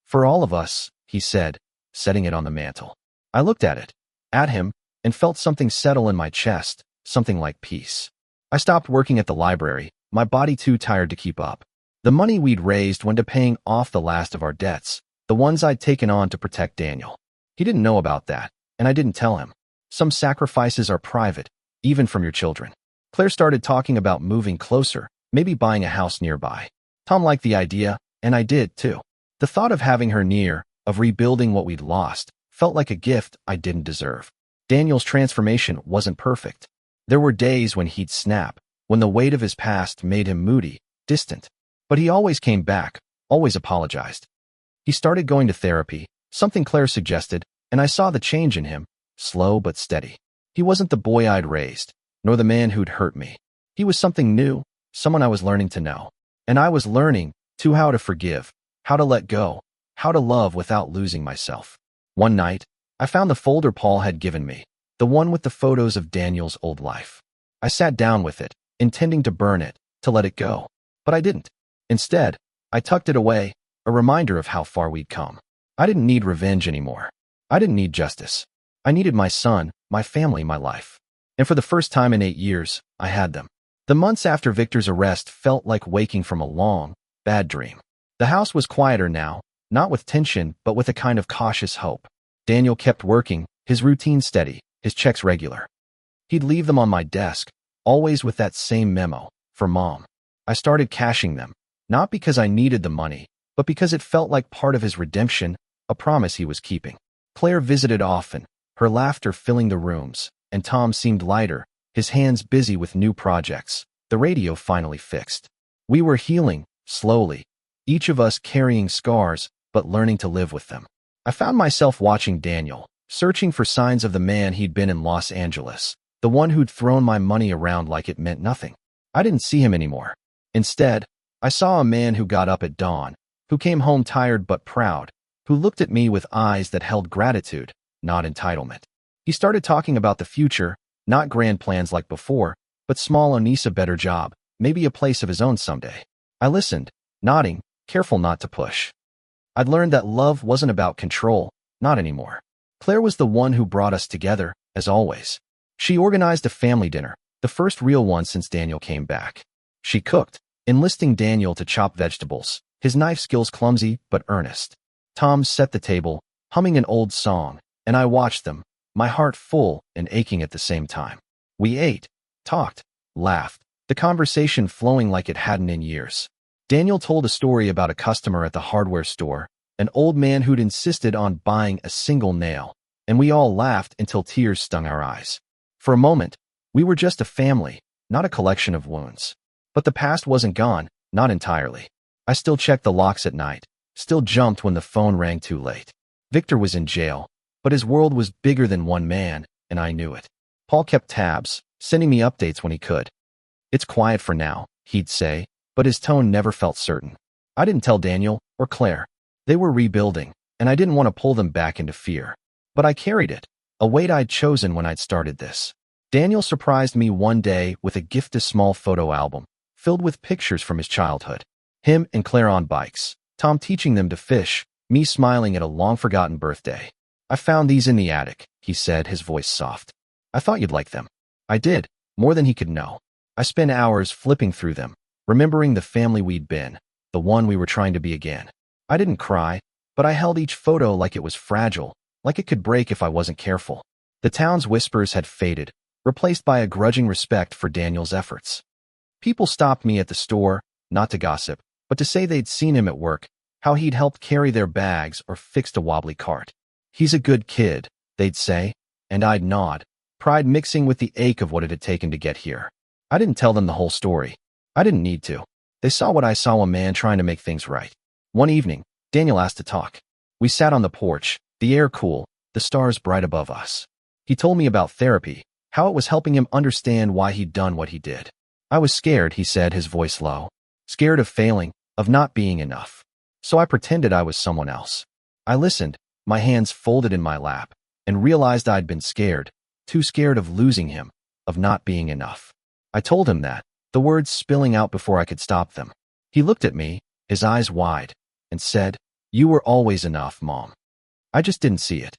"For all of us," he said, setting it on the mantel. I looked at him, and felt something settle in my chest, something like peace. I stopped working at the library, my body too tired to keep up. The money we'd raised went to paying off the last of our debts, the ones I'd taken on to protect Daniel. He didn't know about that, and I didn't tell him. Some sacrifices are private, even from your children. Claire started talking about moving closer, maybe buying a house nearby. Tom liked the idea, and I did too. The thought of having her near, of rebuilding what we'd lost, felt like a gift I didn't deserve. Daniel's transformation wasn't perfect. There were days when he'd snap, when the weight of his past made him moody, distant. But he always came back, always apologized. He started going to therapy, something Claire suggested, and I saw the change in him, slow but steady. He wasn't the boy I'd raised, nor the man who'd hurt me. He was something new, someone I was learning to know. And I was learning, too, how to forgive, how to let go, how to love without losing myself. One night, I found the folder Paul had given me, the one with the photos of Daniel's old life. I sat down with it, intending to burn it, to let it go. But I didn't. Instead, I tucked it away, a reminder of how far we'd come. I didn't need revenge anymore. I didn't need justice. I needed my son, my family, my life. And for the first time in 8 years, I had them. The months after Victor's arrest felt like waking from a long, bad dream. The house was quieter now, not with tension, but with a kind of cautious hope. Daniel kept working, his routine steady, his checks regular. He'd leave them on my desk, always with that same memo, "For Mom." I started cashing them, not because I needed the money, but because it felt like part of his redemption, a promise he was keeping. Claire visited often, her laughter filling the rooms, and Tom seemed lighter, his hands busy with new projects, the radio finally fixed. We were healing, slowly, each of us carrying scars, but learning to live with them. I found myself watching Daniel, searching for signs of the man he'd been in Los Angeles, the one who'd thrown my money around like it meant nothing. I didn't see him anymore. Instead, I saw a man who got up at dawn, who came home tired but proud, who looked at me with eyes that held gratitude, not entitlement. He started talking about the future, not grand plans like before, but small Onisa better job, maybe a place of his own someday. I listened, nodding, careful not to push. I'd learned that love wasn't about control, not anymore. Claire was the one who brought us together, as always. She organized a family dinner, the first real one since Daniel came back. She cooked, enlisting Daniel to chop vegetables, his knife skills clumsy but earnest. Tom set the table, humming an old song, and I watched them, my heart full and aching at the same time. We ate, talked, laughed, the conversation flowing like it hadn't in years. Daniel told a story about a customer at the hardware store, an old man who'd insisted on buying a single nail, and we all laughed until tears stung our eyes. For a moment, we were just a family, not a collection of wounds. But the past wasn't gone, not entirely. I still checked the locks at night, still jumped when the phone rang too late. Victor was in jail, but his world was bigger than one man, and I knew it. Paul kept tabs, sending me updates when he could. "It's quiet for now," he'd say, but his tone never felt certain. I didn't tell Daniel or Claire. They were rebuilding, and I didn't want to pull them back into fear. But I carried it, a weight I'd chosen when I'd started this. Daniel surprised me one day with a gifted small photo album, filled with pictures from his childhood. Him and Claire on bikes, Tom teaching them to fish, me smiling at a long-forgotten birthday. "I found these in the attic," he said, his voice soft. "I thought you'd like them." I did, more than he could know. I spent hours flipping through them, remembering the family we'd been, the one we were trying to be again. I didn't cry, but I held each photo like it was fragile, like it could break if I wasn't careful. The town's whispers had faded, replaced by a grudging respect for Daniel's efforts. People stopped me at the store, not to gossip, but to say they'd seen him at work, how he'd helped carry their bags or fixed a wobbly cart. "He's a good kid," they'd say, and I'd nod, pride mixing with the ache of what it had taken to get here. I didn't tell them the whole story. I didn't need to. They saw what I saw, a man trying to make things right. One evening, Daniel asked to talk. We sat on the porch, the air cool, the stars bright above us. He told me about therapy, how it was helping him understand why he'd done what he did. I was scared, he said, his voice low. Scared of failing, of not being enough. So I pretended I was someone else. I listened, my hands folded in my lap, and realized I'd been scared, too scared of losing him, of not being enough. I told him that, the words spilling out before I could stop them. He looked at me, his eyes wide, and said, "You were always enough, Mom." I just didn't see it.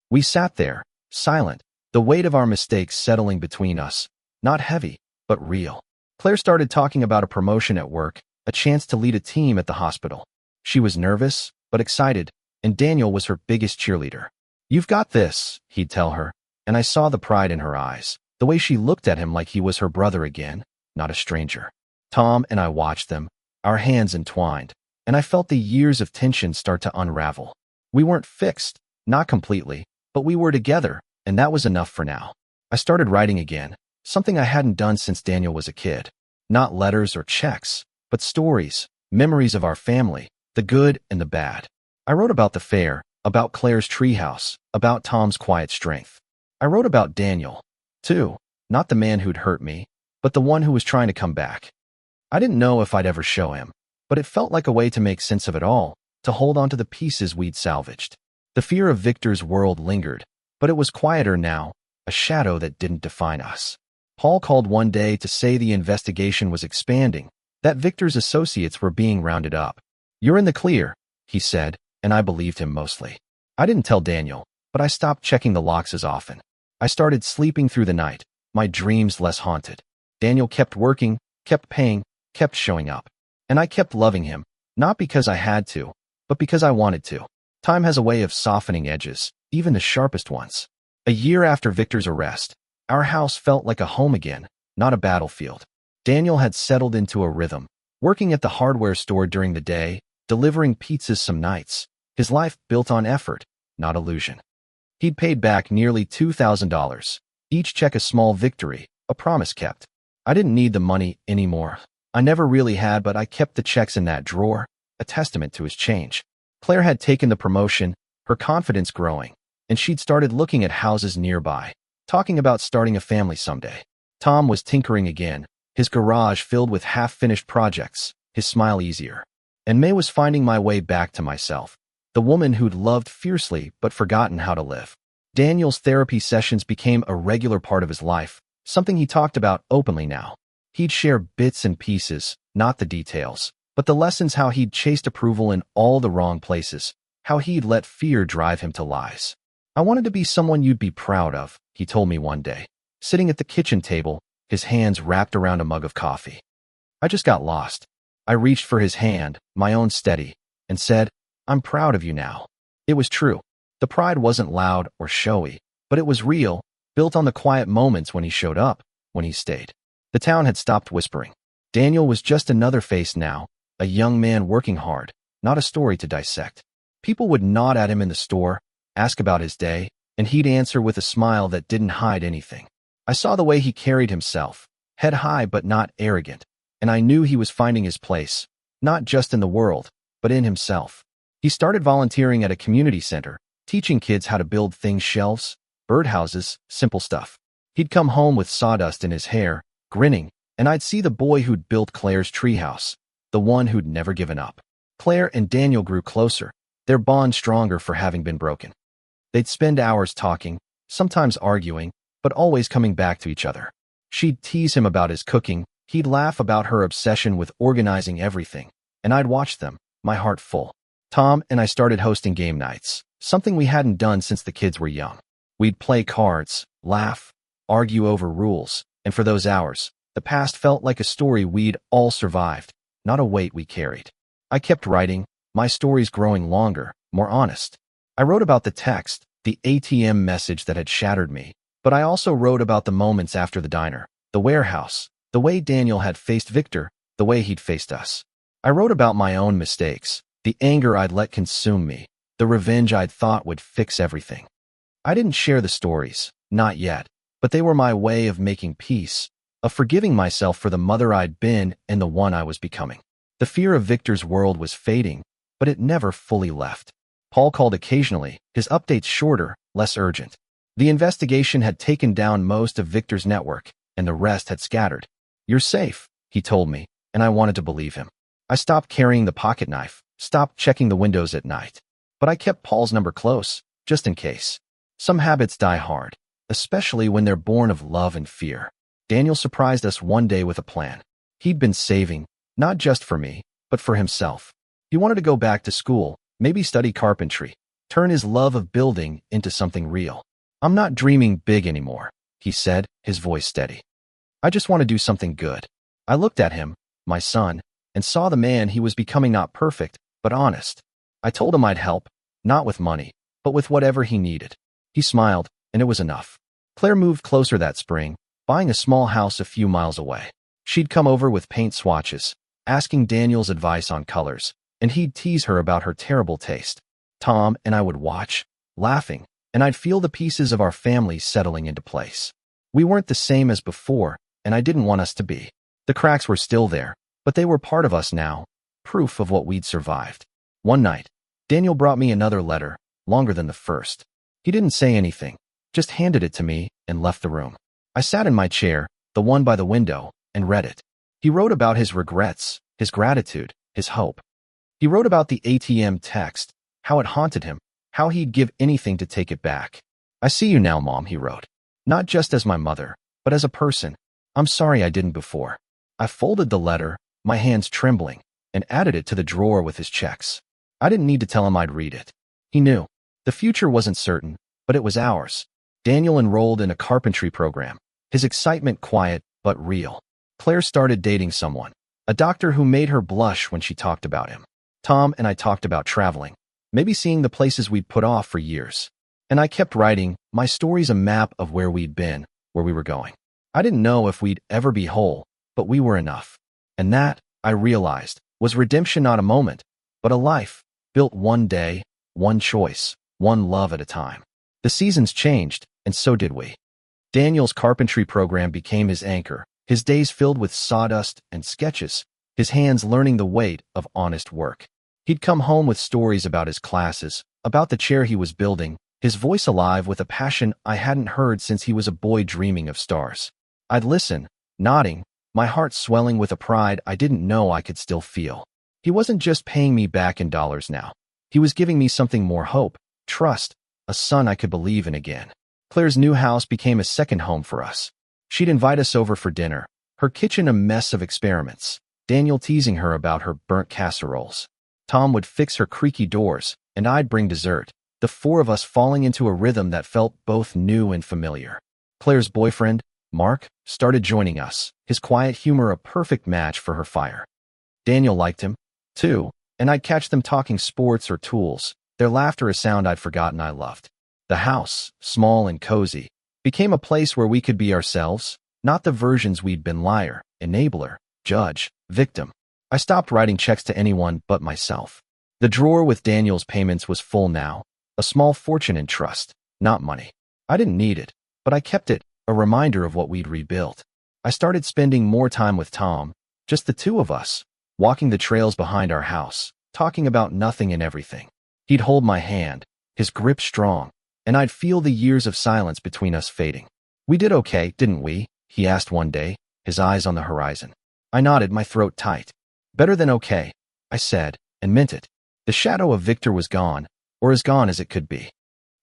We sat there, silent, the weight of our mistakes settling between us, not heavy, but real. Claire started talking about a promotion at work, a chance to lead a team at the hospital. She was nervous, but excited, and Daniel was her biggest cheerleader. "You've got this," he'd tell her, and I saw the pride in her eyes, the way she looked at him like he was her brother again, not a stranger. Tom and I watched them, our hands entwined, and I felt the years of tension start to unravel. We weren't fixed, not completely, but we were together, and that was enough for now. I started writing again, something I hadn't done since Daniel was a kid. Not letters or checks, but stories, memories of our family, the good and the bad. I wrote about the fair, about Claire's treehouse, about Tom's quiet strength. I wrote about Daniel, too, not the man who'd hurt me, but the one who was trying to come back. I didn't know if I'd ever show him, but it felt like a way to make sense of it all, to hold on to the pieces we'd salvaged. The fear of Victor's world lingered, but it was quieter now, a shadow that didn't define us. Paul called one day to say the investigation was expanding, that Victor's associates were being rounded up. "You're in the clear," he said, and I believed him mostly. I didn't tell Daniel, but I stopped checking the locks as often. I started sleeping through the night, my dreams less haunted. Daniel kept working, kept paying, kept showing up. And I kept loving him, not because I had to, but because I wanted to. Time has a way of softening edges, even the sharpest ones. A year after Victor's arrest, our house felt like a home again, not a battlefield. Daniel had settled into a rhythm, working at the hardware store during the day, delivering pizzas some nights. His life built on effort, not illusion. He'd paid back nearly $2,000, each check a small victory, a promise kept. I didn't need the money anymore. I never really had, but I kept the checks in that drawer, a testament to his change. Claire had taken the promotion, her confidence growing, and she'd started looking at houses nearby, talking about starting a family someday. Tom was tinkering again, his garage filled with half-finished projects, his smile easier. And May was finding my way back to myself, the woman who'd loved fiercely but forgotten how to live. Daniel's therapy sessions became a regular part of his life, something he talked about openly now. He'd share bits and pieces, not the details, but the lessons, how he'd chased approval in all the wrong places, how he'd let fear drive him to lies. "I wanted to be someone you'd be proud of," he told me one day, sitting at the kitchen table, his hands wrapped around a mug of coffee. I just got lost. I reached for his hand, my own steady, and said, "I'm proud of you now." It was true. The pride wasn't loud or showy, but it was real, built on the quiet moments when he showed up, when he stayed. The town had stopped whispering. Daniel was just another face now, a young man working hard, not a story to dissect. People would nod at him in the store, ask about his day, and he'd answer with a smile that didn't hide anything. I saw the way he carried himself, head high but not arrogant, and I knew he was finding his place, not just in the world, but in himself. He started volunteering at a community center, teaching kids how to build things, shelves, birdhouses, simple stuff. He'd come home with sawdust in his hair, grinning, and I'd see the boy who'd built Claire's treehouse, the one who'd never given up. Claire and Daniel grew closer, their bond stronger for having been broken. They'd spend hours talking, sometimes arguing, but always coming back to each other. She'd tease him about his cooking, he'd laugh about her obsession with organizing everything, and I'd watch them, my heart full. Tom and I started hosting game nights, something we hadn't done since the kids were young. We'd play cards, laugh, argue over rules, and for those hours, the past felt like a story we'd all survived, not a weight we carried. I kept writing, my stories growing longer, more honest. I wrote about the text, the ATM message that had shattered me, but I also wrote about the moments after the diner, the warehouse, the way Daniel had faced Victor, the way he'd faced us. I wrote about my own mistakes, the anger I'd let consume me, the revenge I'd thought would fix everything. I didn't share the stories, not yet, but they were my way of making peace, of forgiving myself for the mother I'd been and the one I was becoming. The fear of Victor's world was fading, but it never fully left. Paul called occasionally, his updates shorter, less urgent. The investigation had taken down most of Victor's network, and the rest had scattered. "You're safe," he told me, and I wanted to believe him. I stopped carrying the pocket knife, stopped checking the windows at night. But I kept Paul's number close, just in case. Some habits die hard, especially when they're born of love and fear. Daniel surprised us one day with a plan. He'd been saving, not just for me, but for himself. He wanted to go back to school, maybe study carpentry, turn his love of building into something real. "I'm not dreaming big anymore," he said, his voice steady. "I just want to do something good." I looked at him, my son, and saw the man he was becoming, not perfect, but honest. I told him I'd help, not with money, but with whatever he needed. He smiled, and it was enough. Claire moved closer that spring, buying a small house a few miles away. She'd come over with paint swatches, asking Daniel's advice on colors, and he'd tease her about her terrible taste. Tom and I would watch, laughing, and I'd feel the pieces of our family settling into place. We weren't the same as before, and I didn't want us to be. The cracks were still there, but they were part of us now, proof of what we'd survived. One night, Daniel brought me another letter, longer than the first. He didn't say anything, just handed it to me and left the room. I sat in my chair, the one by the window, and read it. He wrote about his regrets, his gratitude, his hope. He wrote about the ATM text, how it haunted him, how he'd give anything to take it back. "I see you now, Mom," he wrote. "Not just as my mother, but as a person. I'm sorry I didn't before." I folded the letter, my hands trembling, and added it to the drawer with his checks. I didn't need to tell him I'd read it. He knew. The future wasn't certain, but it was ours. Daniel enrolled in a carpentry program, his excitement quiet but real. Claire started dating someone, a doctor who made her blush when she talked about him. Tom and I talked about traveling, maybe seeing the places we'd put off for years. And I kept writing, my story's a map of where we'd been, where we were going. I didn't know if we'd ever be whole, but we were enough. And that, I realized, was redemption, not a moment, but a life, built one day, one choice, one love at a time. The seasons changed, and so did we. Daniel's carpentry program became his anchor, his days filled with sawdust and sketches, his hands learning the weight of honest work. He'd come home with stories about his classes, about the chair he was building, his voice alive with a passion I hadn't heard since he was a boy dreaming of stars. I'd listen, nodding, my heart swelling with a pride I didn't know I could still feel. He wasn't just paying me back in dollars now. He was giving me something more: hope, trust, a son I could believe in again. Claire's new house became a second home for us. She'd invite us over for dinner, her kitchen a mess of experiments, Daniel teasing her about her burnt casseroles. Tom would fix her creaky doors, and I'd bring dessert, the four of us falling into a rhythm that felt both new and familiar. Claire's boyfriend, Mark, started joining us, his quiet humor a perfect match for her fire. Daniel liked him, too, and I'd catch them talking sports or tools, their laughter a sound I'd forgotten I loved. The house, small and cozy, became a place where we could be ourselves, not the versions we'd been: liar, enabler, judge, victim. I stopped writing checks to anyone but myself. The drawer with Daniel's payments was full now, a small fortune in trust, not money. I didn't need it, but I kept it, a reminder of what we'd rebuilt. I started spending more time with Tom, just the two of us, walking the trails behind our house, talking about nothing and everything. He'd hold my hand, his grip strong, and I'd feel the years of silence between us fading. "We did okay, didn't we?" he asked one day, his eyes on the horizon. I nodded, my throat tight. "Better than okay," I said, and meant it. The shadow of Victor was gone, or as gone as it could be.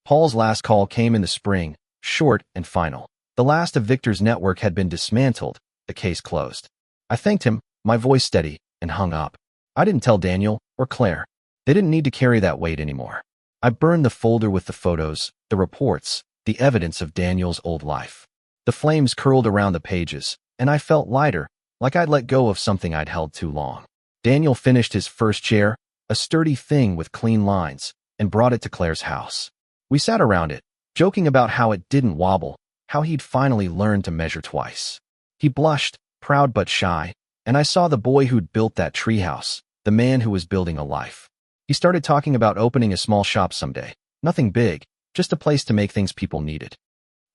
Paul's last call came in the spring, short and final. The last of Victor's network had been dismantled, the case closed. I thanked him, my voice steady, and hung up. I didn't tell Daniel or Claire. They didn't need to carry that weight anymore. I burned the folder with the photos, the reports, the evidence of Daniel's old life. The flames curled around the pages, and I felt lighter, like I'd let go of something I'd held too long. Daniel finished his first chair, a sturdy thing with clean lines, and brought it to Claire's house. We sat around it, joking about how it didn't wobble, how he'd finally learned to measure twice. He blushed, proud but shy, and I saw the boy who'd built that treehouse, the man who was building a life. He started talking about opening a small shop someday. Nothing big, just a place to make things people needed.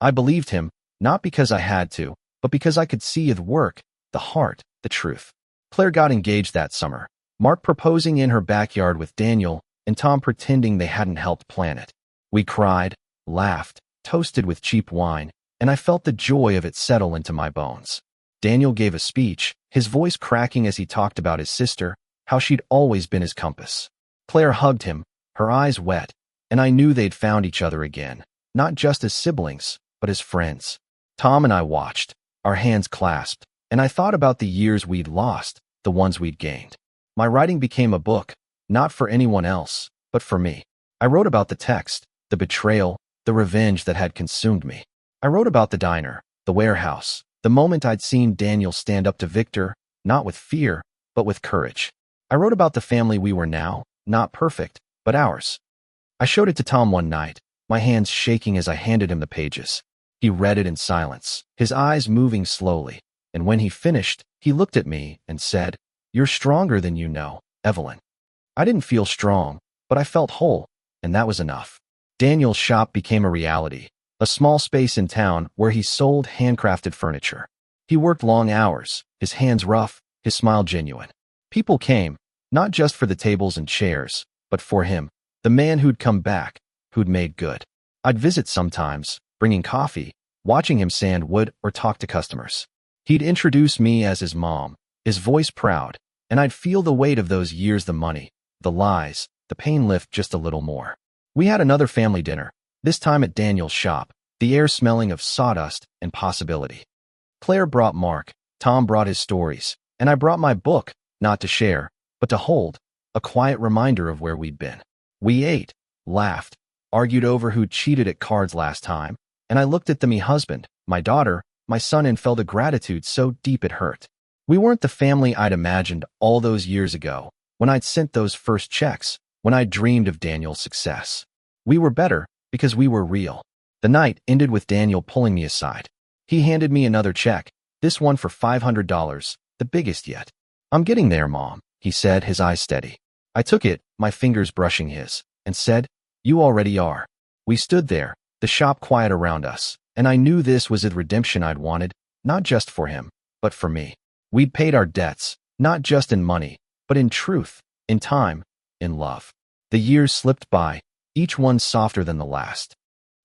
I believed him, not because I had to, but because I could see the work, the heart, the truth. Claire got engaged that summer, Mark proposing in her backyard with Daniel, and Tom pretending they hadn't helped plan it. We cried, laughed, toasted with cheap wine, and I felt the joy of it settle into my bones. Daniel gave a speech, his voice cracking as he talked about his sister, how she'd always been his compass. Claire hugged him, her eyes wet, and I knew they'd found each other again, not just as siblings, but as friends. Tom and I watched, our hands clasped, and I thought about the years we'd lost, the ones we'd gained. My writing became a book, not for anyone else, but for me. I wrote about the text, the betrayal, the revenge that had consumed me. I wrote about the diner, the warehouse, the moment I'd seen Daniel stand up to Victor, not with fear, but with courage. I wrote about the family we were now, not perfect, but ours. I showed it to Tom one night, my hands shaking as I handed him the pages. He read it in silence, his eyes moving slowly, and when he finished, he looked at me and said, "You're stronger than you know, Evelyn." I didn't feel strong, but I felt whole, and that was enough. Daniel's shop became a reality, a small space in town where he sold handcrafted furniture. He worked long hours, his hands rough, his smile genuine. People came, not just for the tables and chairs, but for him, the man who'd come back, who'd made good. I'd visit sometimes, bringing coffee, watching him sand wood or talk to customers. He'd introduce me as his mom, his voice proud, and I'd feel the weight of those years, the money, the lies, the pain lift just a little more. We had another family dinner, this time at Daniel's shop, the air smelling of sawdust and possibility. Claire brought Mark, Tom brought his stories, and I brought my book, not to share, but to hold, a quiet reminder of where we'd been. We ate, laughed, argued over who'd cheated at cards last time, and I looked at me husband, my daughter, my son, and felt a gratitude so deep it hurt. We weren't the family I'd imagined all those years ago, when I'd sent those first checks, when I dreamed of Daniel's success. We were better because we were real. The night ended with Daniel pulling me aside. He handed me another check, this one for $500, the biggest yet. "I'm getting there, Mom," he said, his eyes steady. I took it, my fingers brushing his, and said, "You already are." We stood there, the shop quiet around us, and I knew this was the redemption I'd wanted, not just for him, but for me. We'd paid our debts, not just in money, but in truth, in time, in love. The years slipped by, each one softer than the last.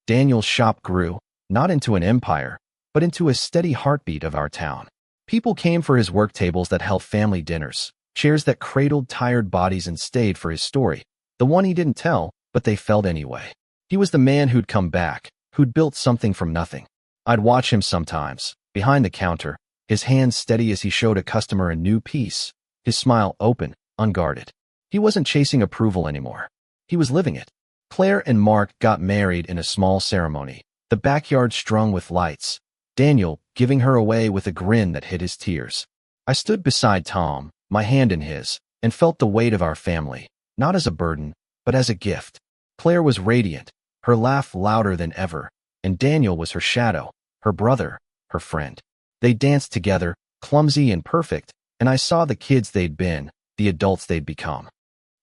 Daniel's shop grew, not into an empire, but into a steady heartbeat of our town. People came for his work tables that held family dinners, chairs that cradled tired bodies, and stayed for his story, the one he didn't tell, but they felt anyway. He was the man who'd come back, who'd built something from nothing. I'd watch him sometimes, behind the counter, his hands steady as he showed a customer a new piece, his smile open, unguarded. He wasn't chasing approval anymore. He was living it. Claire and Mark got married in a small ceremony, the backyard strung with lights, Daniel giving her away with a grin that hid his tears. I stood beside Tom, my hand in his, and felt the weight of our family, not as a burden, but as a gift. Claire was radiant, her laugh louder than ever, and Daniel was her shadow, her brother, her friend. They danced together, clumsy and perfect, and I saw the kids they'd been, the adults they'd become.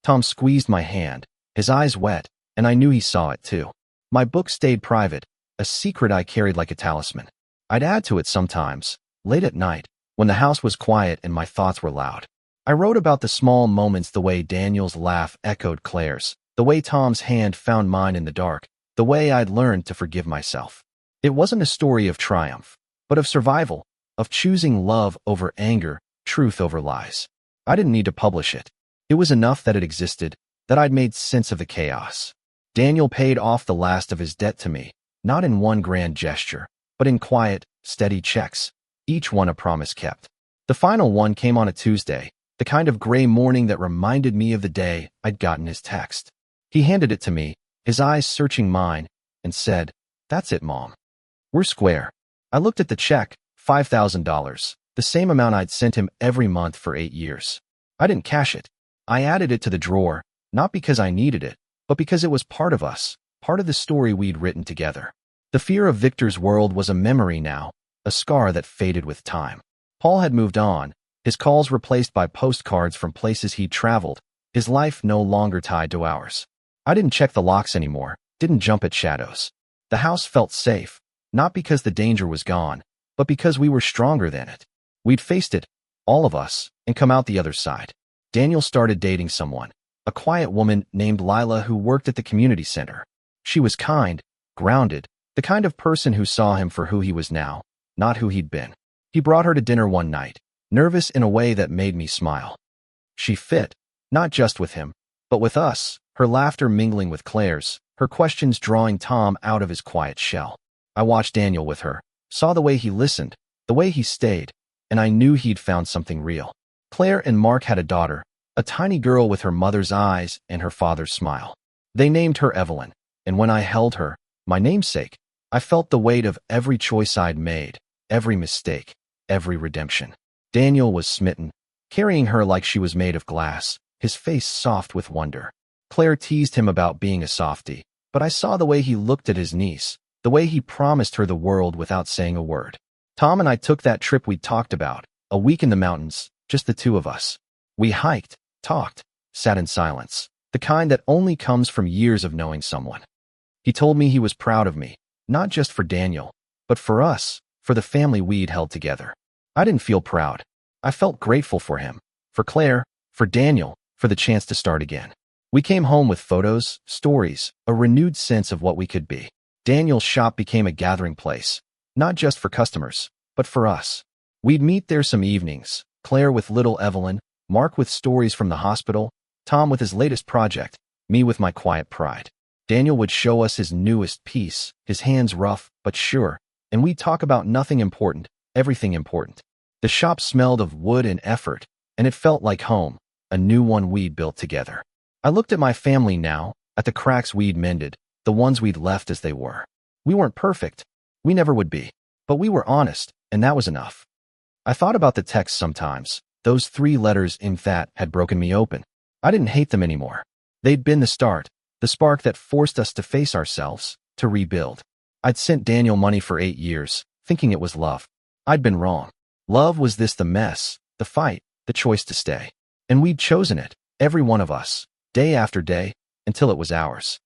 Tom squeezed my hand, his eyes wet, and I knew he saw it too. My book stayed private, a secret I carried like a talisman. I'd add to it sometimes, late at night, when the house was quiet and my thoughts were loud. I wrote about the small moments, the way Daniel's laugh echoed Claire's, the way Tom's hand found mine in the dark, the way I'd learned to forgive myself. It wasn't a story of triumph, but of survival, of choosing love over anger, truth over lies. I didn't need to publish it. It was enough that it existed, that I'd made sense of the chaos. Daniel paid off the last of his debt to me, not in one grand gesture, but in quiet, steady checks, each one a promise kept. The final one came on a Tuesday, the kind of gray morning that reminded me of the day I'd gotten his text. He handed it to me, his eyes searching mine, and said, "That's it, Mom. We're square." I looked at the check, $5,000, the same amount I'd sent him every month for 8 years. I didn't cash it. I added it to the drawer, not because I needed it, but because it was part of us, part of the story we'd written together. The fear of Victor's world was a memory now, a scar that faded with time. Paul had moved on, his calls replaced by postcards from places he'd traveled, his life no longer tied to ours. I didn't check the locks anymore, didn't jump at shadows. The house felt safe, not because the danger was gone, but because we were stronger than it. We'd faced it, all of us, and come out the other side. Daniel started dating someone, a quiet woman named Lila who worked at the community center. She was kind, grounded, the kind of person who saw him for who he was now, not who he'd been. He brought her to dinner one night, nervous in a way that made me smile. She fit, not just with him, but with us, her laughter mingling with Claire's, her questions drawing Tom out of his quiet shell. I watched Daniel with her, saw the way he listened, the way he stayed, and I knew he'd found something real. Claire and Mark had a daughter, a tiny girl with her mother's eyes and her father's smile. They named her Evelyn, and when I held her, my namesake, I felt the weight of every choice I'd made, every mistake, every redemption. Daniel was smitten, carrying her like she was made of glass, his face soft with wonder. Claire teased him about being a softie, but I saw the way he looked at his niece, the way he promised her the world without saying a word. Tom and I took that trip we'd talked about, a week in the mountains, just the two of us. We hiked, talked, sat in silence, the kind that only comes from years of knowing someone. He told me he was proud of me, not just for Daniel, but for us, for the family we'd held together. I didn't feel proud. I felt grateful for him, for Claire, for Daniel, for the chance to start again. We came home with photos, stories, a renewed sense of what we could be. Daniel's shop became a gathering place, not just for customers, but for us. We'd meet there some evenings, Claire with little Evelyn, Mark with stories from the hospital, Tom with his latest project, me with my quiet pride. Daniel would show us his newest piece, his hands rough but sure, and we'd talk about nothing important, everything important. The shop smelled of wood and effort, and it felt like home, a new one we'd built together. I looked at my family now, at the cracks we'd mended, the ones we'd left as they were. We weren't perfect. We never would be. But we were honest, and that was enough. I thought about the texts sometimes. Those 3 letters in that had broken me open. I didn't hate them anymore. They'd been the start, the spark that forced us to face ourselves, to rebuild. I'd sent Daniel money for 8 years, thinking it was love. I'd been wrong. Love was the mess, the fight, the choice to stay. And we'd chosen it, every one of us, day after day, until it was ours.